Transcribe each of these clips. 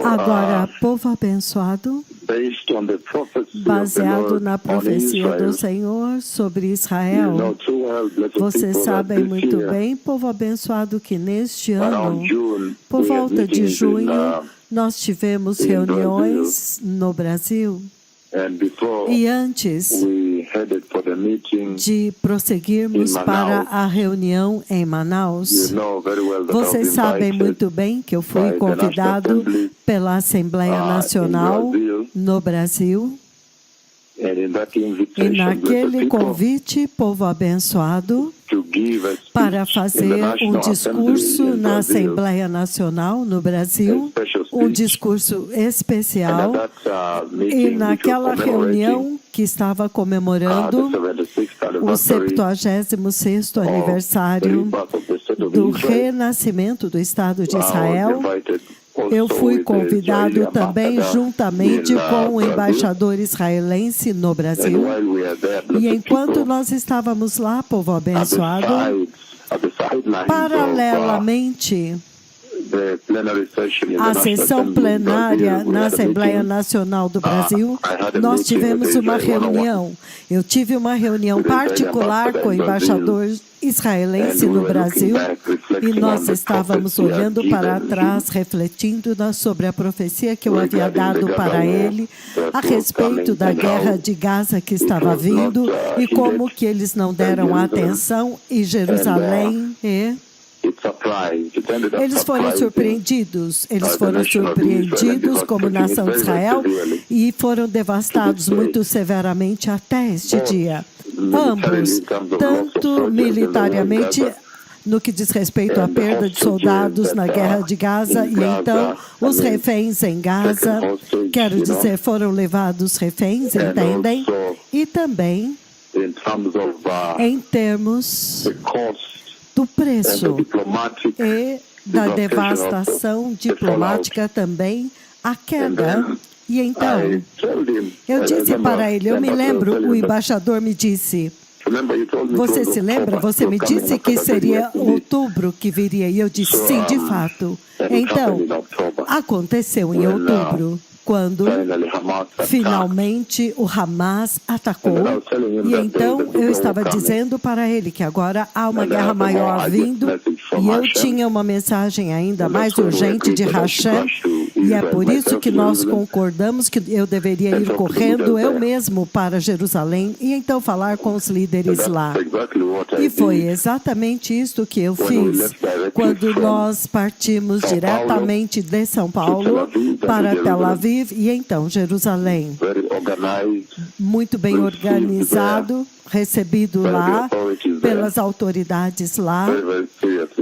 Agora, povo abençoado, baseado na profecia do Senhor sobre Israel, vocês sabem muito bem, povo abençoado, que neste ano, por volta de junho, nós tivemos reuniões no Brasil. E antes de prosseguirmos para a reunião em Manaus, vocês sabem muito bem que eu fui convidado pela Assembleia Nacional no Brasil. E naquele convite, povo abençoado, para fazer um discurso na Assembleia Nacional no Brasil, um discurso especial, e naquela reunião que estava comemorando o 76º aniversário do renascimento do Estado de Israel, eu fui convidado também juntamente com o embaixador israelense no Brasil. E enquanto nós estávamos lá, povo abençoado, paralelamente à sessão plenária na Assembleia Nacional do Brasil, nós tivemos uma reunião. Eu tive uma reunião particular com o embaixador israelense no Brasil e nós estávamos olhando para trás, refletindo sobre a profecia que eu havia dado para ele a respeito da guerra de Gaza que estava vindo e como que eles não deram atenção e Jerusalém eles foram surpreendidos como nação de Israel e foram devastados muito severamente até este dia. Ambos, tanto militariamente, no que diz respeito à perda de soldados na guerra de Gaza, e então os reféns em Gaza, quero dizer, foram levados reféns, entendem? E também, em termos do preço e da devastação diplomática também, a queda. E então, eu disse para ele, eu me lembro, o embaixador me disse, você se lembra? Você me disse que seria outubro que viria. E eu disse, sim, de fato. Então, aconteceu em outubro, quando finalmente o Hamas atacou. E então eu estava dizendo para ele que agora há uma guerra maior vindo, e eu tinha uma mensagem ainda mais urgente de Hashem, e é por isso que nós concordamos que eu deveria ir correndo eu mesmo para Jerusalém e então falar com os líderes lá. E foi exatamente isso que eu fiz quando nós partimos diretamente de São Paulo para Tel Aviv e então Jerusalém. Muito bem organizado, recebido lá pelas autoridades lá,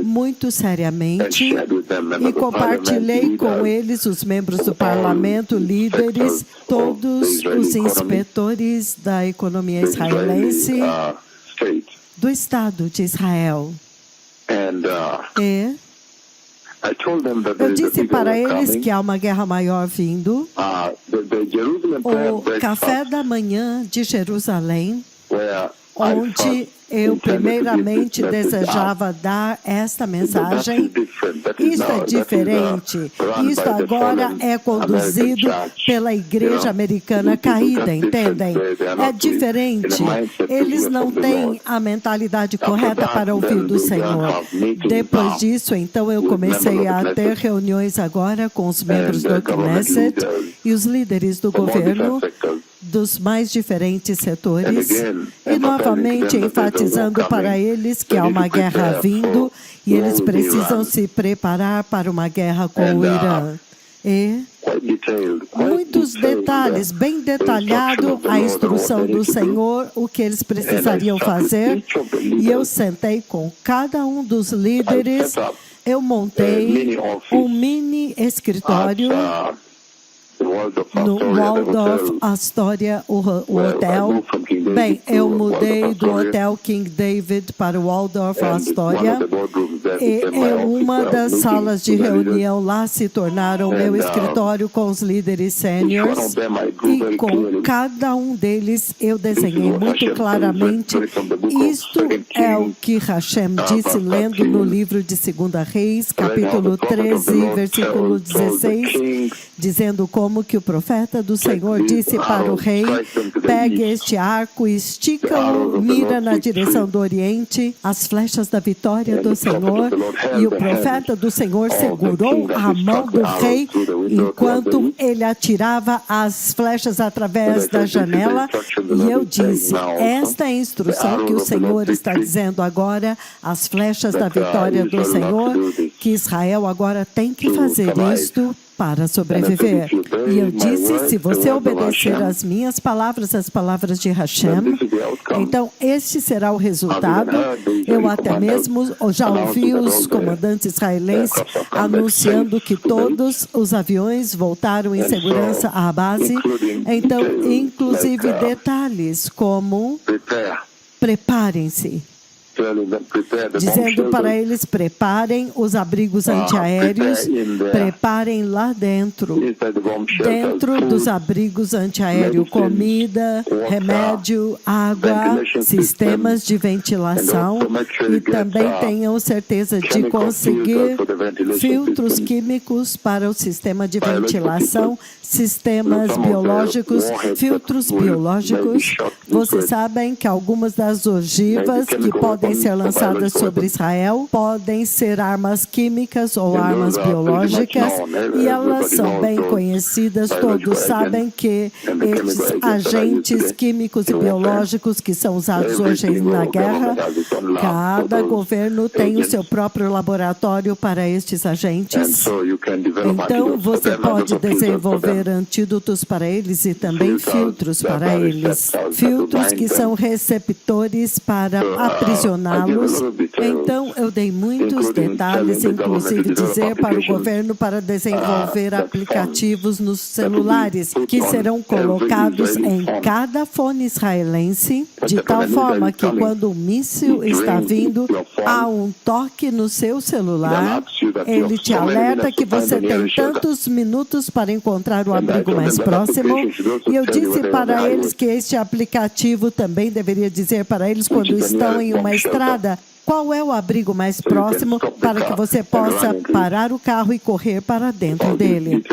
muito seriamente, e compartilhei com eles, os membros do parlamento, líderes, todos os inspetores da economia israelense, do Estado de Israel. E eu disse para eles que há uma guerra maior vindo. O café da manhã de Jerusalém, onde eu primeiramente desejava dar esta mensagem. Isto é diferente. Isto agora é conduzido pela igreja americana caída, entendem? É diferente. Eles não têm a mentalidade correta para ouvir do Senhor. Depois disso, então, eu comecei a ter reuniões agora com os membros do Knesset e os líderes do governo, dos mais diferentes setores, e novamente enfatizando para eles que há uma guerra vindo e eles precisam se preparar para uma guerra com o Irã. E muitos detalhes, bem detalhado a instrução do Senhor, o que eles precisariam fazer, e eu sentei com cada um dos líderes, eu montei um mini escritório no Waldorf Astoria, o hotel, Bem, eu mudei do Hotel King David para o Waldorf Astoria e uma das salas de reunião lá se tornaram meu escritório com os líderes sêniores e com cada um deles eu desenhei muito claramente. Isto é o que Hashem disse lendo no livro de 2 Reis, capítulo 13, versículo 16, dizendo como que o profeta do Senhor disse para o rei: pegue este arco, estica-o, mira na direção do Oriente, as flechas da vitória do Senhor. E o profeta do Senhor segurou a mão do rei enquanto ele atirava as flechas através da janela. E eu disse: esta é a instrução que o Senhor está dizendo agora, as flechas da vitória do Senhor, que Israel agora tem que fazer isto para sobreviver. E eu disse: se você obedecer às minhas palavras, as palavras de Hashem, então este será o resultado. Eu até mesmo já ouvi os comandantes israelenses anunciando que todos os aviões voltaram em segurança à base. Então, inclusive detalhes como preparem-se, dizendo para eles: preparem os abrigos antiaéreos, preparem lá dentro dos abrigos antiaéreos, comida, remédio, água, sistemas de ventilação, e também tenham certeza de conseguir filtros químicos para o sistema de ventilação, sistemas biológicos, filtros biológicos. Vocês sabem que algumas das ogivas que podem ser lançadas sobre Israel podem ser armas químicas ou armas biológicas, e elas são bem conhecidas. Todos sabem que esses agentes químicos e biológicos que são usados hoje na guerra, cada governo tem o seu próprio laboratório para estes agentes. Então, você pode desenvolver antídotos para eles e também filtros para eles. Filtros que são receptores para aprisioná-los. Então, eu dei muitos detalhes, inclusive dizer para o governo para desenvolver aplicativos nos celulares que serão colocados em cada fone israelense, de tal forma que quando o míssil está vindo, há um toque no seu celular, ele te alerta que você tem tantos minutos para encontrar o abrigo mais próximo. E eu disse para eles que este aplicativo também deveria dizer para eles, quando estão em uma estrada, qual é o abrigo mais próximo para que você possa parar o carro e correr para dentro dele.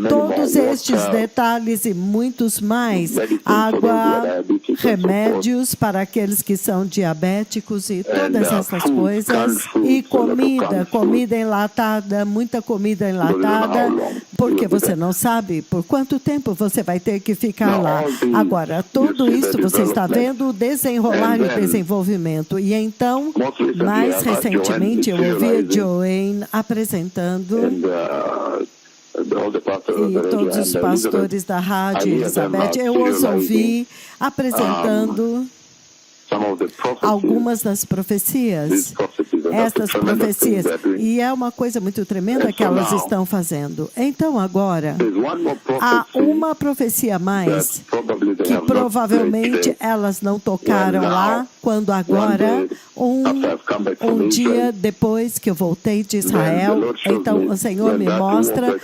Todos estes detalhes e muitos mais, água, remédios para aqueles que são diabéticos e todas essas coisas, e comida enlatada, muita comida enlatada, porque você não sabe por quanto tempo você vai ter que ficar lá. Agora, tudo isso você está vendo o desenrolar e o desenvolvimento. E então, mais recentemente, eu ouvi a Joanne apresentando, e todos os pastores da rádio Elizabeth, eu os ouvi apresentando algumas das profecias, estas profecias, e é uma coisa muito tremenda que elas estão fazendo. Então agora, há uma profecia a mais, que provavelmente elas não tocaram lá, quando agora, um dia depois que eu voltei de Israel, então o Senhor me mostra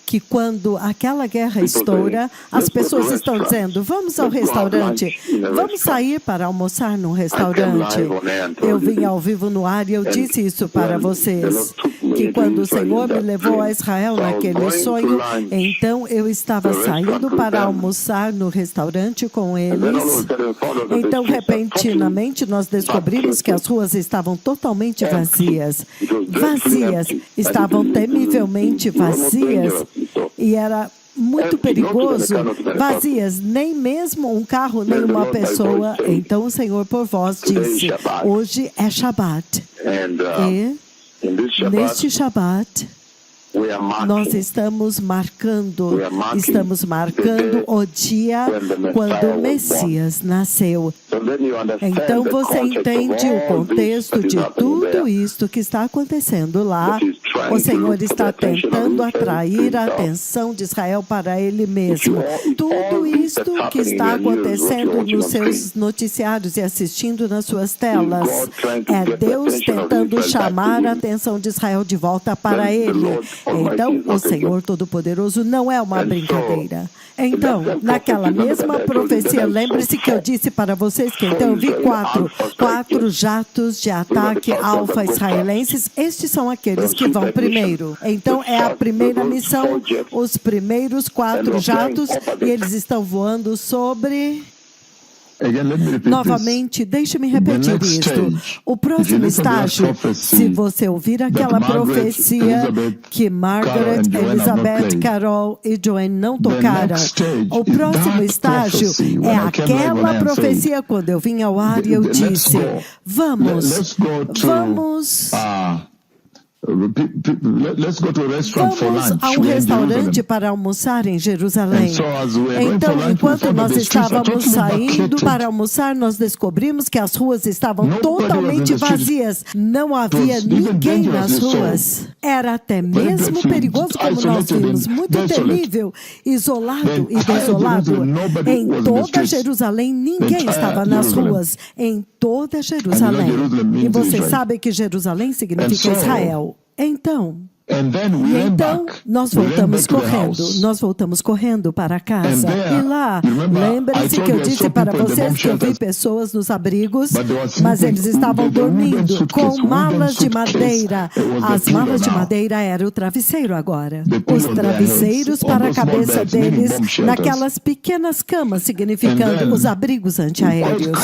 que quando aquela guerra estoura, as pessoas estão dizendo: vamos ao restaurante, vamos sair para almoçar num restaurante. Eu vim ao vivo no ar e eu disse isso para vocês, que quando o Senhor me levou a Israel naquele sonho, então eu estava saindo para almoçar no restaurante com eles. Então, repentinamente, nós descobrimos que as ruas estavam totalmente vazias. Estavam temivelmente vazias. E era muito perigoso, vazias, nem mesmo um carro, nem uma pessoa. Então o Senhor por voz disse: hoje é Shabat. E neste Shabat, nós estamos marcando o dia quando o Messias nasceu. Então você entende o contexto de tudo isto que está acontecendo lá, O Senhor está tentando atrair a atenção de Israel para Ele mesmo. Tudo isto que está acontecendo nos seus noticiários e assistindo nas suas telas é Deus tentando chamar a atenção de Israel de volta para Ele. Então, o Senhor Todo-Poderoso não é uma brincadeira. Então, naquela mesma profecia, lembre-se que eu disse para vocês que então eu vi quatro jatos de ataque alfa israelenses. Estes são aqueles que vão primeiro. Então, é a primeira missão, os primeiros 4 jatos, e eles estão voando sobre... Novamente, deixe-me repetir isto. O próximo estágio, se você ouvir aquela profecia que Margaret, Elizabeth, Carol e Joanne não tocaram, o próximo estágio é aquela profecia quando eu vim ao ar e eu disse, vamos a um restaurante para almoçar em Jerusalém. Então, enquanto nós estávamos saindo para almoçar, nós descobrimos que as ruas estavam totalmente vazias. Não havia ninguém nas ruas. Era até mesmo perigoso, como nós vimos, muito temível, isolado e desolado. Em toda Jerusalém, ninguém estava nas ruas. Em toda Jerusalém. E vocês sabem que Jerusalém significa Israel. Então, nós voltamos correndo para casa. E lá, lembre-se que eu disse para vocês que eu vi pessoas nos abrigos, mas eles estavam dormindo com malas de madeira. As malas de madeira eram o travesseiro agora. Os travesseiros para a cabeça deles naquelas pequenas camas, significando os abrigos antiaéreos.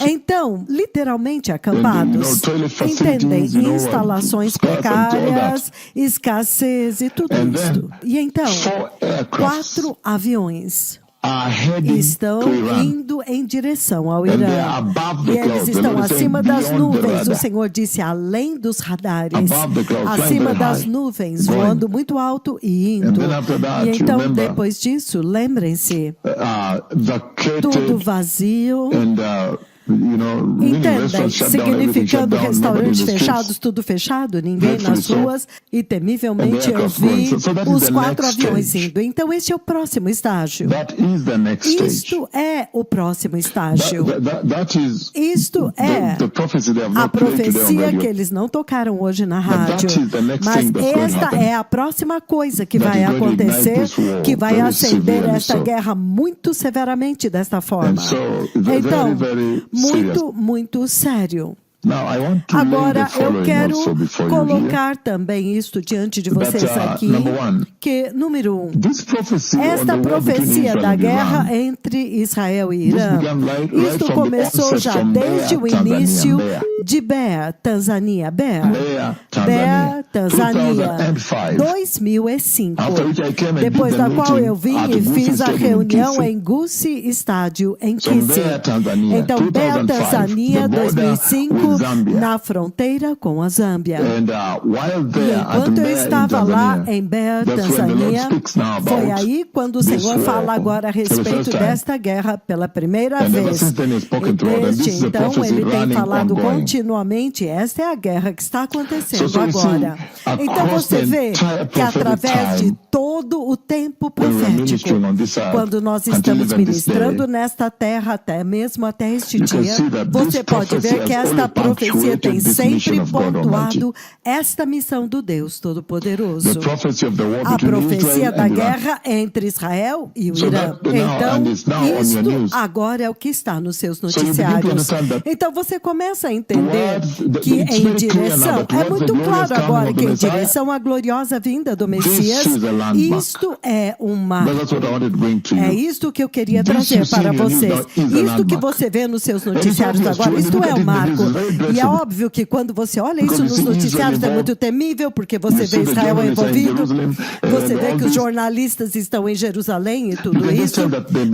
Então, literalmente acampados. Entendem? Instalações precárias, escassez e tudo isso. E então, 4 aviões estão indo em direção ao Irã. E eles estão acima das nuvens. O Senhor disse, além dos radares, acima das nuvens, voando muito alto e indo. E então, depois disso, lembrem-se, tudo vazio. Entendem? Significando restaurantes fechados, tudo fechado, ninguém nas ruas, e temivelmente eu vi os 4 aviões indo. Então, esse é o próximo estágio. Isto é o próximo estágio. Isto é a profecia que eles não tocaram hoje na rádio. Mas esta é a próxima coisa que vai acontecer, que vai acender esta guerra muito severamente desta forma. Então, muito sério. Agora, eu quero colocar também isto diante de vocês aqui, que, número 1, esta profecia da guerra entre Israel e Irã, isto começou já desde o início de Beer, Tanzânia. Beer, Tanzânia, 2005, depois da qual eu vim e fiz a reunião em Gusii Estádio, em Kisii. Então, Beer, Tanzânia, 2005, na fronteira com a Zâmbia. E enquanto eu estava lá em Beer, Tanzânia, foi aí quando o Senhor fala agora a respeito desta guerra pela primeira vez. E desde então ele tem falado continuamente, esta é a guerra que está acontecendo agora. Então você vê que através de todo o tempo profético, quando nós estamos ministrando nesta terra, até mesmo até este dia, você pode ver que esta profecia tem sempre pontuado esta missão do Deus Todo-Poderoso. A profecia da guerra entre Israel e o Irã. Então, isto agora é o que está nos seus noticiários. Então, você começa a entender que em direção, é muito claro agora que em direção à gloriosa vinda do Messias, isto é um marco. É isto que eu queria trazer para vocês. Isto que você vê nos seus noticiários agora, isto é um marco. E é óbvio que quando você olha isso nos noticiários é muito temível, porque você vê Israel envolvido, você vê que os jornalistas estão em Jerusalém e tudo isso.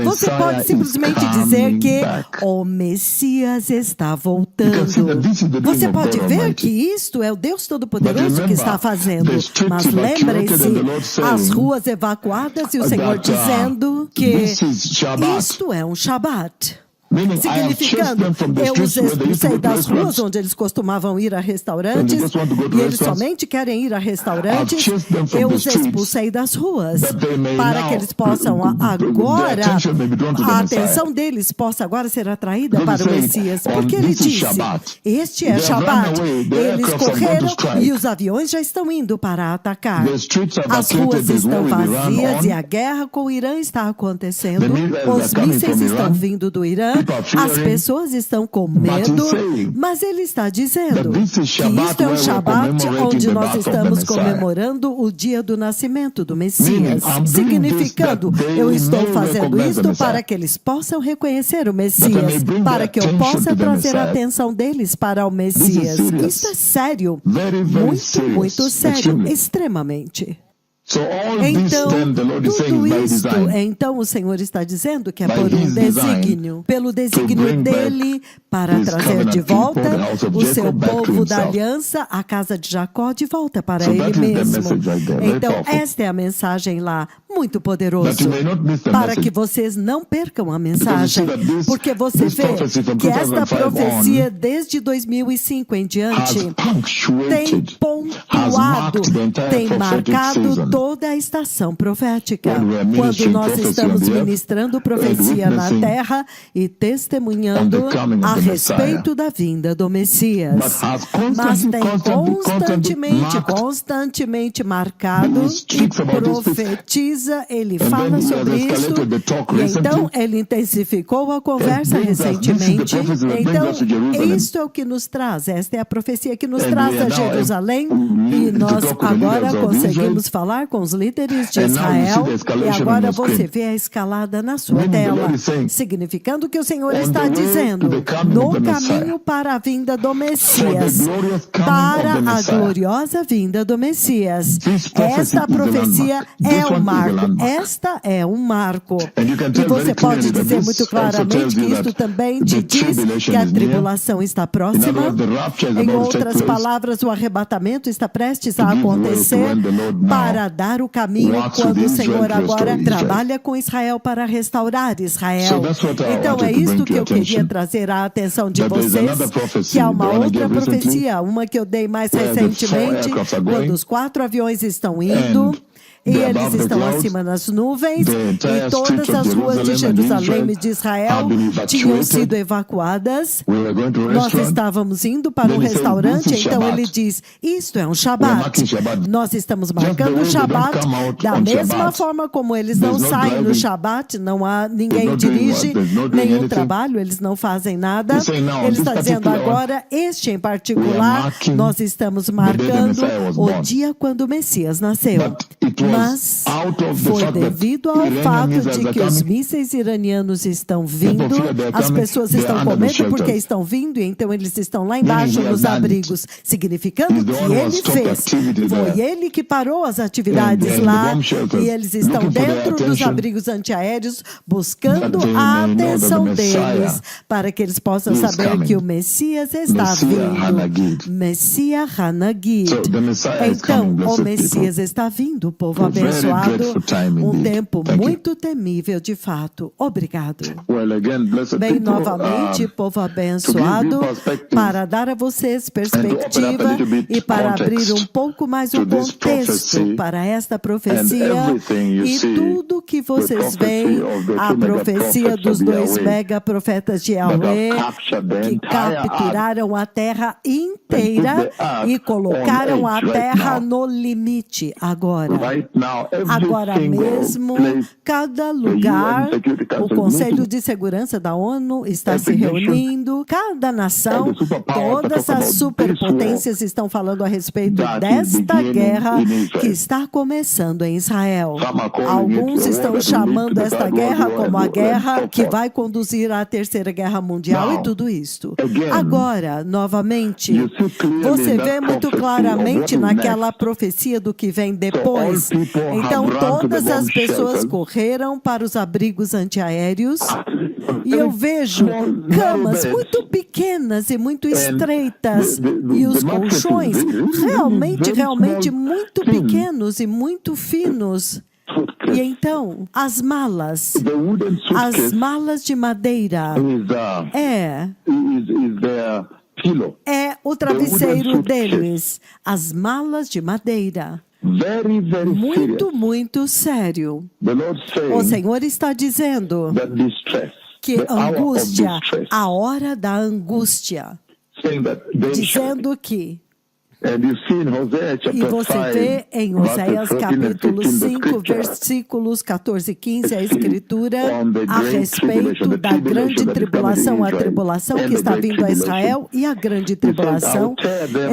Você pode simplesmente dizer que o Messias está voltando. Você pode ver que isto é o Deus Todo-Poderoso que está fazendo. Mas lembrem-se, as ruas evacuadas e o Senhor dizendo que isto é um Shabat. significando, eu os expulsei das ruas onde eles costumavam ir a restaurantes, e eles somente querem ir a restaurantes, eu os expulsei das ruas, para que eles possam agora, a atenção deles possa agora ser atraída para o Messias, porque ele disse, este é Shabat, eles correram e os aviões já estão indo para atacar, as ruas estão vazias e a guerra com o Irã está acontecendo, os mísseis estão vindo do Irã, as pessoas estão com medo, mas ele está dizendo que isto é um Shabat onde nós estamos comemorando o dia do nascimento do Messias, significando, eu estou fazendo isto para que eles possam reconhecer o Messias, para que eu possa trazer a atenção deles para o Messias. Isso é sério, muito, muito sério, extremamente. Então, tudo isto, então o Senhor está dizendo que é por um desígnio, pelo desígnio dele, para trazer de volta o seu povo da aliança, a casa de Jacó, de volta para ele mesmo. Então, esta é a mensagem lá, muito poderoso, para que vocês não percam a mensagem, porque você vê que esta profecia desde 2005 em diante tem pontuado, tem marcado toda a estação profética, quando nós estamos ministrando profecia na terra e testemunhando a respeito da vinda do Messias. Mas tem constantemente marcado e profetiza, ele fala sobre isso, e então ele intensificou a conversa recentemente. Então, isto é o que nos traz, esta é a profecia que nos traz a Jerusalém, e nós agora conseguimos falar com os líderes de Israel, e agora você vê a escalada na sua tela, significando que o Senhor está dizendo, no caminho para a vinda do Messias, para a gloriosa vinda do Messias. Esta profecia é um marco, esta é um marco. E você pode dizer muito claramente que isto também te diz que a tribulação está próxima. Em outras palavras, o arrebatamento está prestes a acontecer para dar o caminho quando o Senhor agora trabalha com Israel para restaurar Israel. Então é isto que eu queria trazer à atenção de vocês, que há uma outra profecia, uma que eu dei mais recentemente, quando os 4 aviões estão indo, e eles estão acima nas nuvens, e todas as ruas de Jerusalém e de Israel tinham sido evacuadas. Nós estávamos indo para um restaurante, então ele diz, isto é um Shabat. Nós estamos marcando o Shabat da mesma forma como eles não saem no Shabat, não há ninguém dirige, nenhum trabalho, eles não fazem nada. Ele está dizendo agora, este em particular, nós estamos marcando o dia quando o Messias nasceu. Mas foi devido ao fato de que os mísseis iranianos estão vindo, as pessoas estão com medo porque estão vindo, e então eles estão lá embaixo nos abrigos, significando que ele fez. Foi ele que parou as atividades lá, e eles estão dentro dos abrigos antiaéreos, buscando a atenção deles, para que eles possam saber que o Messias está vindo. Messias Hanagid. Então, o Messias está vindo, povo abençoado, um tempo muito temível de fato. Obrigado. Bem, novamente, povo abençoado, para dar a vocês perspectiva e para abrir um pouco mais o contexto para esta profecia e tudo que vocês veem, a profecia dos 2 mega profetas de Yahweh, que capturaram a terra inteira e colocaram a terra no limite agora. Agora mesmo, cada lugar, o Conselho de Segurança da ONU está se reunindo, cada nação, todas as superpotências estão falando a respeito desta guerra que está começando em Israel. Alguns estão chamando esta guerra como a guerra que vai conduzir à Terceira Guerra Mundial e tudo isto. Agora, novamente, você vê muito claramente naquela profecia do que vem depois. Então, todas as pessoas correram para os abrigos antiaéreos e eu vejo camas muito pequenas e muito estreitas e os colchões realmente muito pequenos e muito finos. E então, as malas de madeira é o travesseiro deles. As malas de madeira. Muito, muito sério. O Senhor está dizendo que angústia, a hora da angústia, dizendo que, e você vê em Oséias capítulo 5, versículos 14 e 15, a escritura a respeito da grande tribulação, a tribulação que está vindo a Israel e a grande tribulação.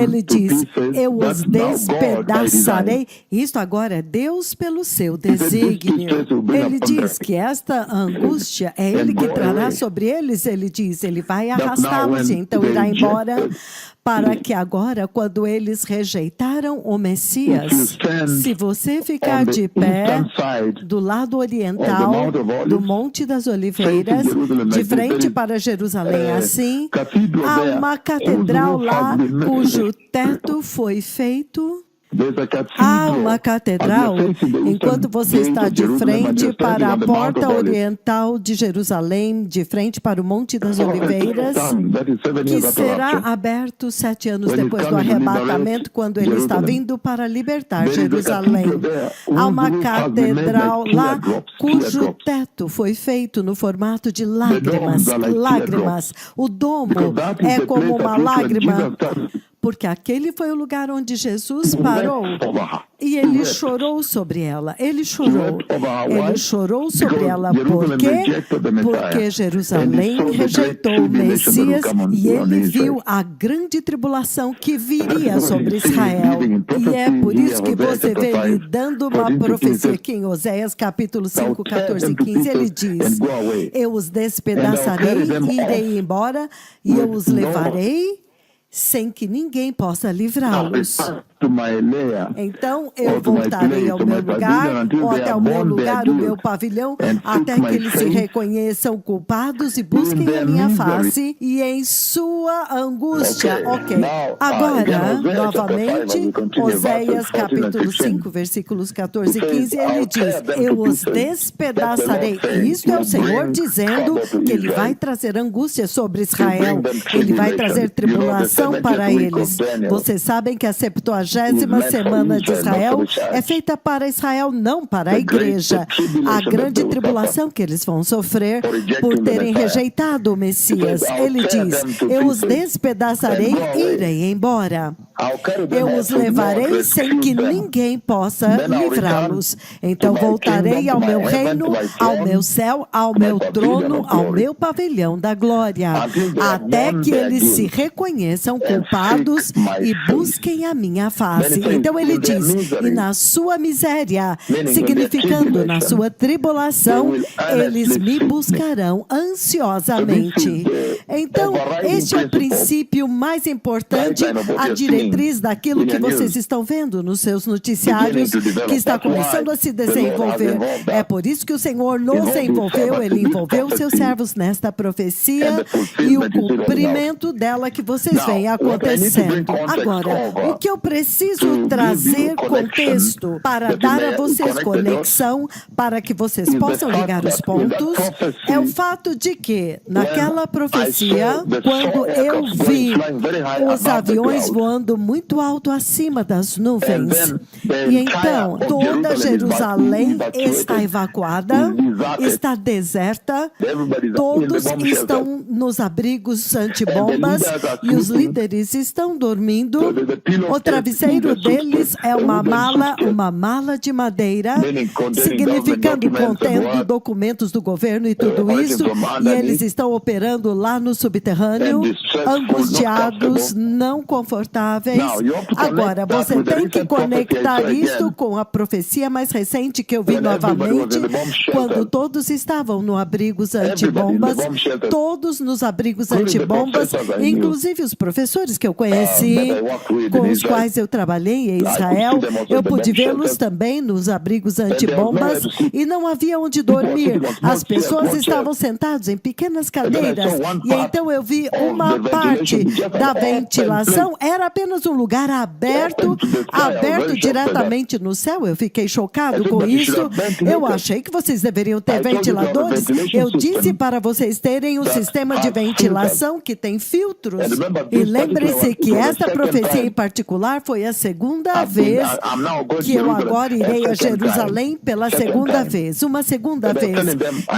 Ele diz, eu os despedaçarei. Isto agora é Deus pelo seu desígnio. Ele diz que esta angústia é Ele que trará sobre eles. Ele diz, Ele vai arrastá-los e então irá embora, para que agora, quando eles rejeitaram o Messias, se você ficar de pé do lado oriental do Monte das Oliveiras, de frente para Jerusalém, assim, há uma catedral lá cujo teto foi feito. Há uma catedral, enquanto você está de frente para a porta oriental de Jerusalém, de frente para o Monte das Oliveiras, que será aberto 7 anos depois do arrebatamento, quando ele está vindo para libertar Jerusalém. Há uma catedral lá, cujo teto foi feito no formato de lágrimas. Lágrimas. O domo é como uma lágrima, porque aquele foi o lugar onde Jesus parou e ele chorou sobre ela. Ele chorou sobre ela. Por quê? Porque Jerusalém rejeitou o Messias e ele viu a grande tribulação que viria sobre Israel. E é por isso que você vê ele dando uma profecia aqui em Oséias capítulo 5, 14 e 15. Ele diz, eu os despedaçarei e irei embora e eu os levarei sem que ninguém possa livrá-los. Então eu voltarei ao meu lugar, ou até ao meu lugar, o meu pavilhão, até que eles se reconheçam culpados e busquem a minha face, e em sua angústia. Agora, novamente, Oséias capítulo 5, versículos 14 e 15, ele diz, eu os despedaçarei. E isto é o Senhor dizendo que ele vai trazer angústia sobre Israel, ele vai trazer tribulação para eles. Vocês sabem que a 70ª semana de Israel é feita para Israel, não para a igreja. A grande tribulação que eles vão sofrer por terem rejeitado o Messias. Ele diz, eu os despedaçarei e irei embora. Eu os levarei sem que ninguém possa livrá-los. Então voltarei ao meu reino, ao meu céu, ao meu trono, ao meu pavilhão da glória, até que eles se reconheçam culpados e busquem a minha face. Então ele diz, e na sua miséria, significando na sua tribulação, eles me buscarão ansiosamente. Então, este é o princípio mais importante, a diretriz daquilo que vocês estão vendo nos seus noticiários, que está começando a se desenvolver. É por isso que o Senhor nos envolveu, Ele envolveu os seus servos nesta profecia e o cumprimento dela que vocês veem acontecendo. Agora, o que eu preciso trazer contexto para dar a vocês conexão, para que vocês possam ligar os pontos, é o fato de que, naquela profecia, quando eu vi os aviões voando muito alto acima das nuvens, e então toda Jerusalém está evacuada, está deserta, todos estão nos abrigos antibombas e os líderes estão dormindo. O travesseiro deles é uma mala de madeira, significando, contendo documentos do governo e tudo isso, e eles estão operando lá no subterrâneo, angustiados, não confortáveis. Agora, você tem que conectar isto com a profecia mais recente que eu vi novamente, quando todos estavam no abrigos antibombas, todos nos abrigos antibombas, inclusive os professores que eu conheci, com os quais eu trabalhei em Israel, eu pude vê-los também nos abrigos antibombas e não havia onde dormir. As pessoas estavam sentadas em pequenas cadeiras e então eu vi uma parte da ventilação, era apenas um lugar aberto imediatamente no céu. Eu fiquei chocado com isso. Eu achei que vocês deveriam ter ventiladores. Eu disse para vocês terem um sistema de ventilação que tem filtros. E lembre-se que esta profecia em particular foi a segunda vez que eu agora irei a Jerusalém pela segunda vez. Uma segunda vez.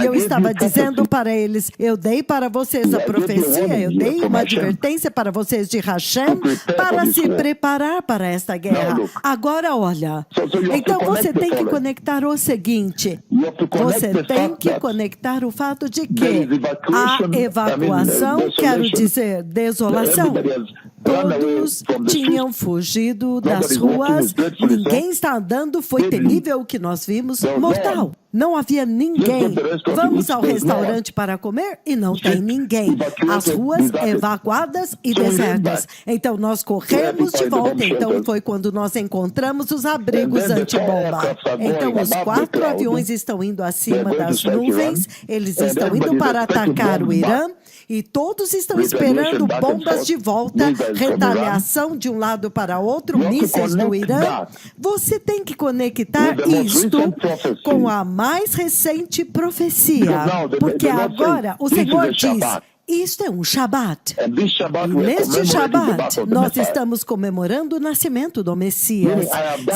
E eu estava dizendo para eles, eu dei para vocês a profecia, eu dei uma advertência para vocês de Hashem para se preparar para esta guerra. Agora olha, então você tem que conectar o seguinte, você tem que conectar o fato de que a evacuação, quero dizer, desolação. Todos tinham fugido das ruas, ninguém está andando, foi terrível o que nós vimos, mortal. Não havia ninguém. Vamos ao restaurante para comer e não tem ninguém. As ruas evacuadas e desertas. Então nós corremos de volta. Então foi quando nós encontramos os abrigos antibomba. Então os 4 aviões estão indo acima das nuvens, eles estão indo para atacar o Irã. E todos estão esperando bombas de volta, retaliação de um lado para outro, mísseis do Irã. Você tem que conectar isto com a mais recente profecia. Porque agora o Senhor diz, isto é um Shabat. Neste Shabat, nós estamos comemorando o nascimento do Messias,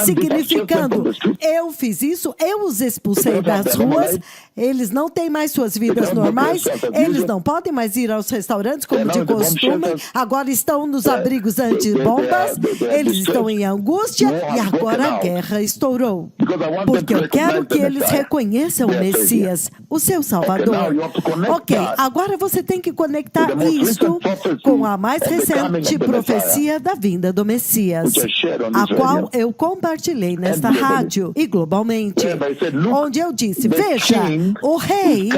significando, eu fiz isso, eu os expulsei das ruas, eles não têm mais suas vidas normais, eles não podem mais ir aos restaurantes como de costume, agora estão nos abrigos antibombas, eles estão em angústia e agora a guerra estourou. Porque eu quero que eles reconheçam o Messias, o seu Salvador. Ok, agora você tem que conectar isto com a mais recente profecia da vinda do Messias, a qual eu compartilhei nesta rádio e globalmente, onde eu disse, veja, o rei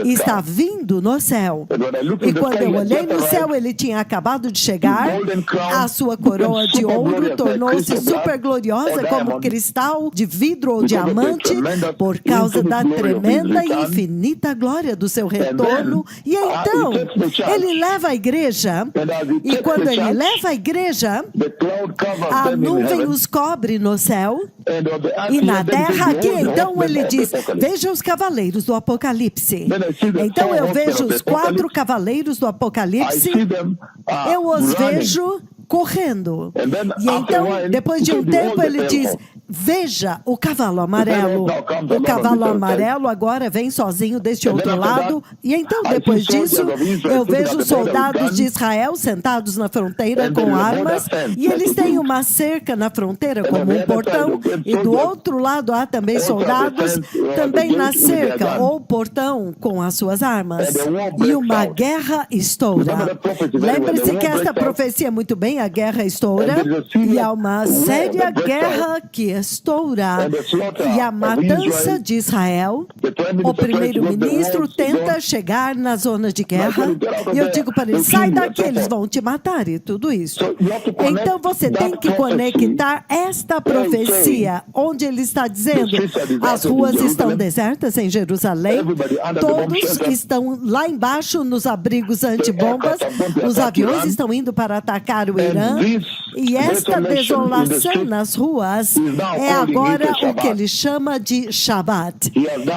está vindo no céu. E quando eu olhei no céu, ele tinha acabado de chegar, a sua coroa de ouro tornou-se super gloriosa como cristal de vidro ou diamante por causa da tremenda e infinita glória do seu retorno. E então ele leva a igreja, e quando ele leva a igreja, a nuvem os cobre no céu, e na terra aqui, então ele diz, veja os cavaleiros do Apocalipse. Então eu vejo os 4 cavaleiros do Apocalipse, eu os vejo correndo. E então, depois de um tempo, ele diz, veja o cavalo amarelo. O cavalo amarelo agora vem sozinho deste outro lado. E então, depois disso, eu vejo os soldados de Israel sentados na fronteira com armas. E eles têm uma cerca na fronteira como um portão. E do outro lado há também soldados, também na cerca ou portão com as suas armas. E uma guerra estoura. Lembre-se que esta profecia muito bem, a guerra estoura, e há uma séria guerra que estoura, e a matança de Israel. O primeiro-ministro tenta chegar na zona de guerra, e eu digo para ele, sai daqui, eles vão te matar, e tudo isso. Então você tem que conectar esta profecia, onde ele está dizendo, as ruas estão desertas em Jerusalém, todos estão lá embaixo nos abrigos antibombas, os aviões estão indo para atacar o Irã, e esta desolação nas ruas é agora o que ele chama de Shabat.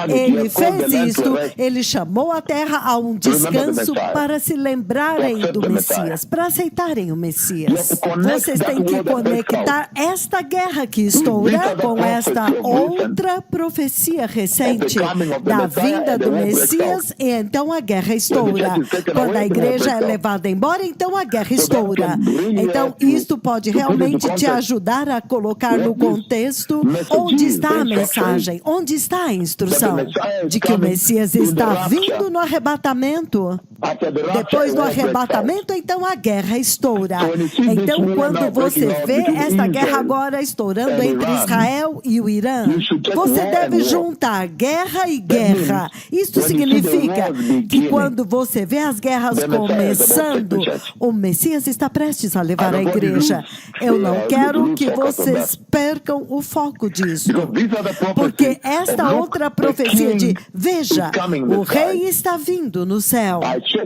Ele fez isto, ele chamou a terra a um descanso para se lembrarem do Messias, para aceitarem o Messias. Vocês têm que conectar esta guerra que estoura com esta outra profecia recente da vinda do Messias, e então a guerra estoura. Quando a igreja é levada embora, então a guerra estoura. Então, isto pode realmente te ajudar a colocar no contexto onde está a mensagem, onde está a instrução de que o Messias está vindo no arrebatamento. Depois do arrebatamento, então a guerra estoura. Então, quando você vê esta guerra agora estourando entre Israel e o Irã, você deve juntar guerra e guerra. Isto significa que quando você vê as guerras começando, o Messias está prestes a levar a igreja. igreja. Eu não quero que vocês percam o foco disso. Porque esta outra profecia de, veja, o rei está vindo no céu.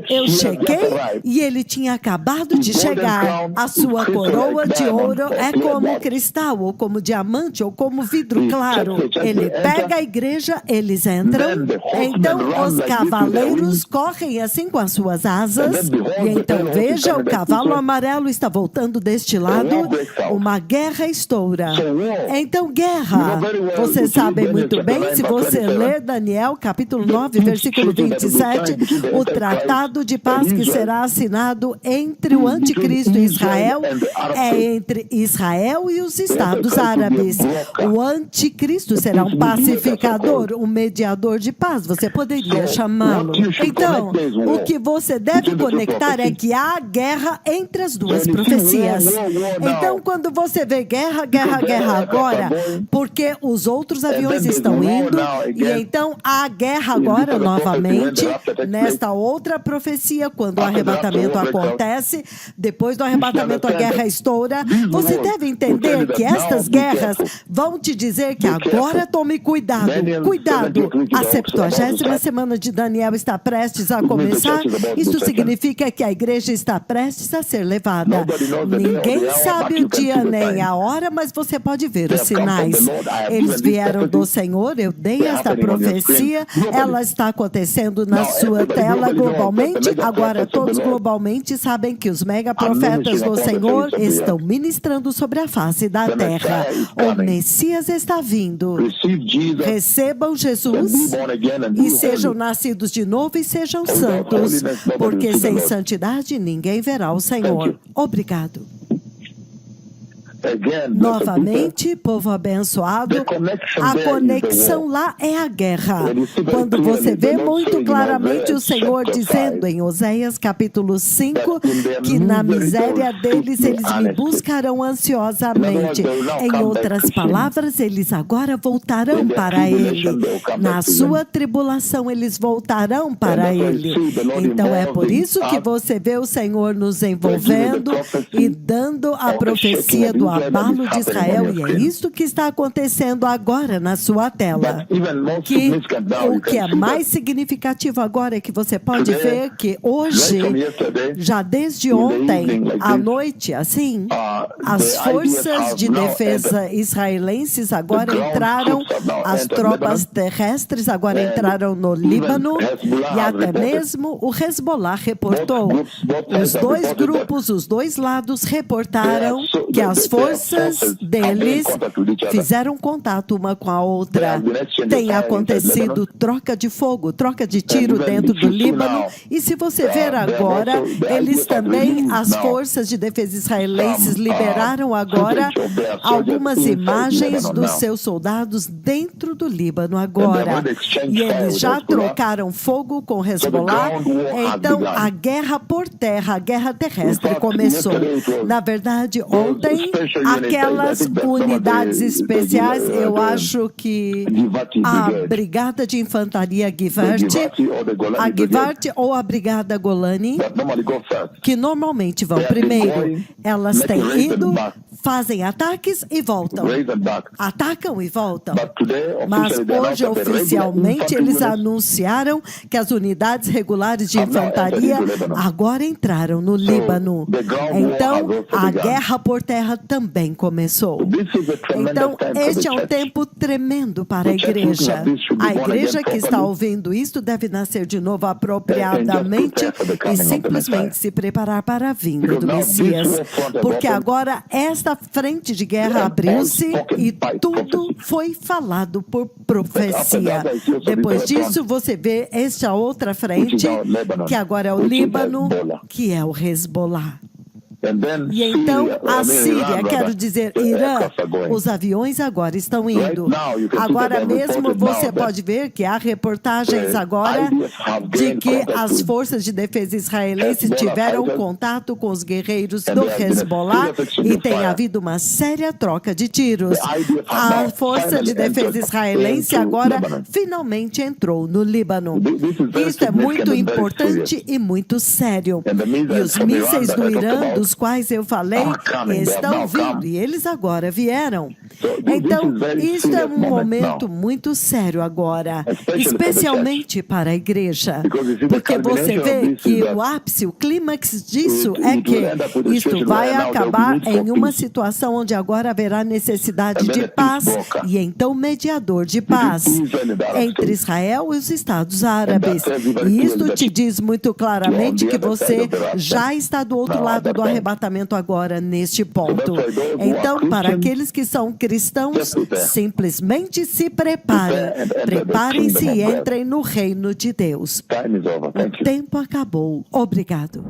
Eu chequei e ele tinha acabado de chegar. A sua coroa de ouro é como cristal, ou como diamante, ou como vidro claro. Ele pega a igreja, eles entram. Então os cavaleiros correm assim com as suas asas. E então veja, o cavalo amarelo está voltando deste lado. Uma guerra estoura. Então guerra, vocês sabem muito bem, se você ler Daniel capítulo 9, versículo 27, o tratado de paz que será assinado entre o anticristo e Israel é entre Israel e os Estados Árabes. O anticristo será um pacificador, um mediador de paz, você poderia chamá-lo. Então, o que você deve conectar é que há guerra entre as duas profecias. Então, quando você vê guerra agora, porque os outros aviões estão indo, e então há guerra agora novamente, nesta outra profecia, quando o arrebatamento acontece, depois do arrebatamento a guerra estoura, você deve entender que estas guerras vão te dizer que agora tome cuidado, cuidado. A 70ª semana de Daniel está prestes a começar, isso significa que a igreja está prestes a ser levada. Ninguém sabe o dia nem a hora, mas você pode ver os sinais. Eles vieram do Senhor, eu dei esta profecia, ela está acontecendo na sua tela globalmente. Agora todos globalmente sabem que os megaprofetas do Senhor estão ministrando sobre a face da terra. O Messias está vindo. Recebam Jesus e sejam nascidos de novo e sejam santos, porque sem santidade ninguém verá o Senhor. Obrigado. Novamente, povo abençoado, a conexão lá é a guerra. Quando você vê muito claramente o Senhor dizendo em Oséias capítulo 5, que na miséria deles eles me buscarão ansiosamente. Em outras palavras, eles agora voltarão para Ele. Na sua tribulação, eles voltarão para Ele. Então é por isso que você vê o Senhor nos envolvendo e dando a profecia do abalo de Israel, e é isso que está acontecendo agora na sua tela. O que é mais significativo agora é que você pode ver que hoje, já desde ontem à noite, assim, as forças de defesa israelenses agora entraram, as tropas terrestres agora entraram no Líbano, e até mesmo o Hezbollah reportou. Os dois grupos, os dois lados reportaram que as forças deles fizeram contato uma com a outra. Tem acontecido troca de fogo, troca de tiro dentro do Líbano. E se você ver agora, eles também, as forças de defesa israelenses liberaram agora algumas imagens dos seus soldados dentro do Líbano agora. E eles já trocaram fogo com Hezbollah. Então a guerra por terra, a guerra terrestre começou. Na verdade, ontem, aquelas unidades especiais, eu acho que a Brigada de Infantaria a Givati ou a Brigada Golani, que normalmente vão primeiro, elas têm ido, fazem ataques e voltam. Atacam e voltam. Mas hoje, oficialmente, eles anunciaram que as unidades regulares de infantaria agora entraram no Líbano. Então, a guerra por terra também começou. Então, este é um tempo tremendo para a igreja. A igreja que está ouvindo isto deve nascer de novo apropriadamente e simplesmente se preparar para a vinda do Messias. Porque agora esta frente de guerra abriu-se e tudo foi falado por profecia. Depois disso, você vê esta outra frente, que agora é o Líbano, que é o Hezbollah. E então a Síria, quero dizer, Irã, os aviões agora estão indo. Agora mesmo você pode ver que há reportagens agora de que as forças de defesa israelenses tiveram contato com os guerreiros do Hezbollah e tem havido uma séria troca de tiros. A força de defesa israelense agora finalmente entrou no Líbano. Isso é muito importante e muito sério. E os mísseis do Irã, dos quais eu falei estão vindo, e eles agora vieram. Então, isso é um momento muito sério agora, especialmente para a igreja, porque você vê que o ápice, o clímax disso é que isto vai acabar em uma situação onde agora haverá necessidade de paz e então mediador de paz entre Israel e os Estados Árabes. E isto te diz muito claramente que você já está do outro lado do arrebatamento agora neste ponto. Então, para aqueles que são cristãos, simplesmente se preparem. Preparem-se e entrem no reino de Deus. O tempo acabou. Obrigado.